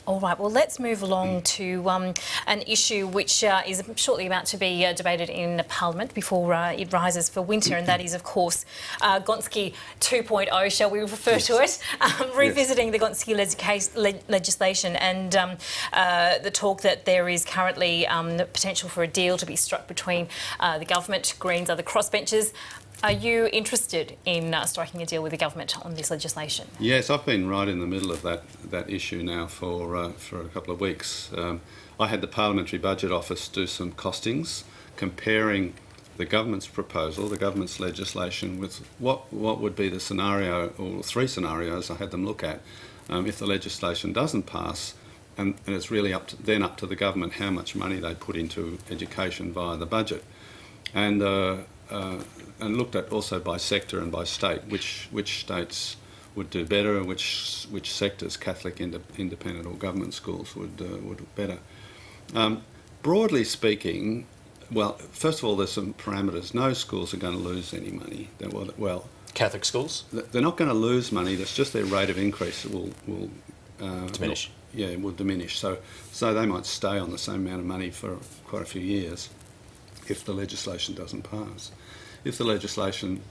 All right, well, let's move along to an issue which is shortly about to be debated in Parliament before it rises for winter, and that is, of course, Gonski 2.0, shall we refer to it? Revisiting the Gonski legislation and the talk that there is currently the potential for a deal to be struck between the government, Greens, other crossbenchers. Are you interested in striking a deal with the government on this legislation? Yes, I've been right in the middle of that issue now for a couple of weeks. I had the Parliamentary Budget Office do some costings comparing the government's proposal, the government's legislation, with what would be the scenario, or three scenarios I had them look at, if the legislation doesn't pass, and it's really up to the government how much money they put into education via the budget. And looked at also by sector and by state, which states would do better and which sectors, Catholic, independent or government schools, would do better. Broadly speaking, well, first of all, there's some parameters. No schools are going to lose any money. Well, Catholic schools? They're not going to lose money. That's just their rate of increase will diminish. Yeah, it will diminish. So they might stay on the same amount of money for quite a few years if the legislation doesn't pass. If the legislation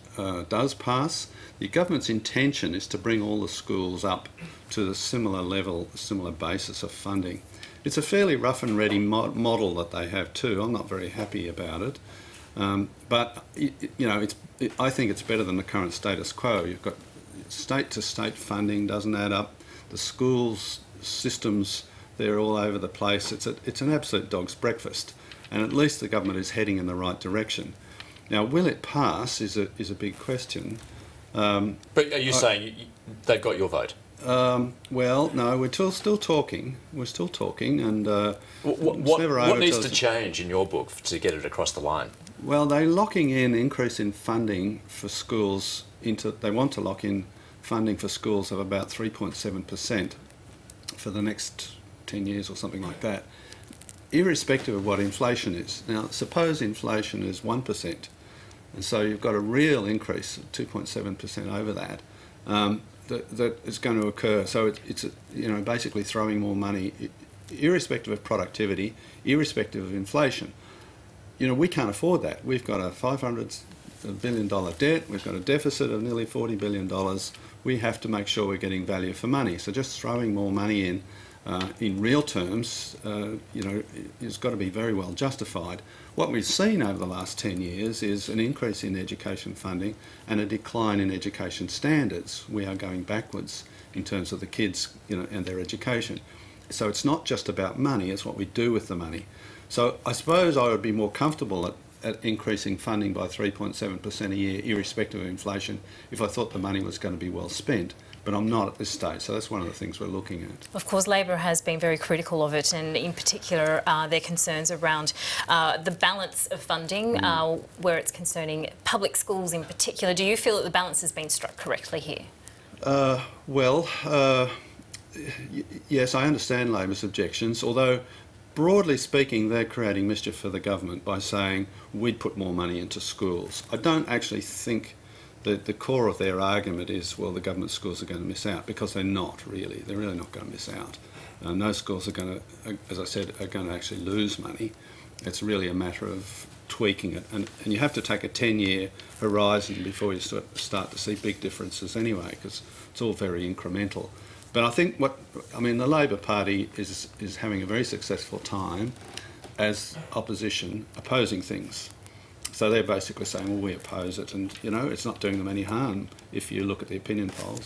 does pass, the government's intention is to bring all the schools up to the similar level, similar basis of funding. It's a fairly rough and ready model that they have too. I'm not very happy about it. But, you know, I think it's better than the current status quo. You've got state-to-state funding doesn't add up. The schools systems, they're all over the place. It's an absolute dog's breakfast. And at least the government is heading in the right direction. Now, will it pass is a big question. But are you saying they've got your vote? Well, no, we're still talking. We're still talking, and what needs to change in your book to get it across the line? Well, they're locking in increase in funding for schools. They want to lock in funding for schools of about 3.7% for the next 10 years or something like that, irrespective of what inflation is. Now, suppose inflation is 1%, and so you've got a real increase of 2.7% over that, that is going to occur. So it's you know, basically throwing more money, irrespective of productivity, irrespective of inflation. You know, we can't afford that. We've got a $500 billion debt, we've got a deficit of nearly $40 billion. We have to make sure we're getting value for money. So just throwing more money in real terms, you know, has got to be very well justified. What we've seen over the last 10 years is an increase in education funding and a decline in education standards. We are going backwards in terms of the kids, you know, and their education. So it's not just about money, it's what we do with the money. So I suppose I would be more comfortable at increasing funding by 3.7% a year, irrespective of inflation, if I thought the money was going to be well spent. But I'm not at this stage, so that's one of the things we're looking at. Of course, Labor has been very critical of it, and in particular their concerns around the balance of funding, where it's concerning public schools in particular. Do you feel that the balance has been struck correctly here? Yes, I understand Labor's objections, although broadly speaking, they're creating mischief for the government by saying we'd put more money into schools. I don't actually think that the core of their argument is, well, the government schools are going to miss out, because they're not really. They're really not going to miss out. No schools are going to, as I said, are going to actually lose money. It's really a matter of tweaking it. And you have to take a 10-year horizon before you start to see big differences anyway, because it's all very incremental. But I think the Labor Party is having a very successful time as opposition, opposing things. So they're basically saying, well, we oppose it, and, you know, it's not doing them any harm if you look at the opinion polls.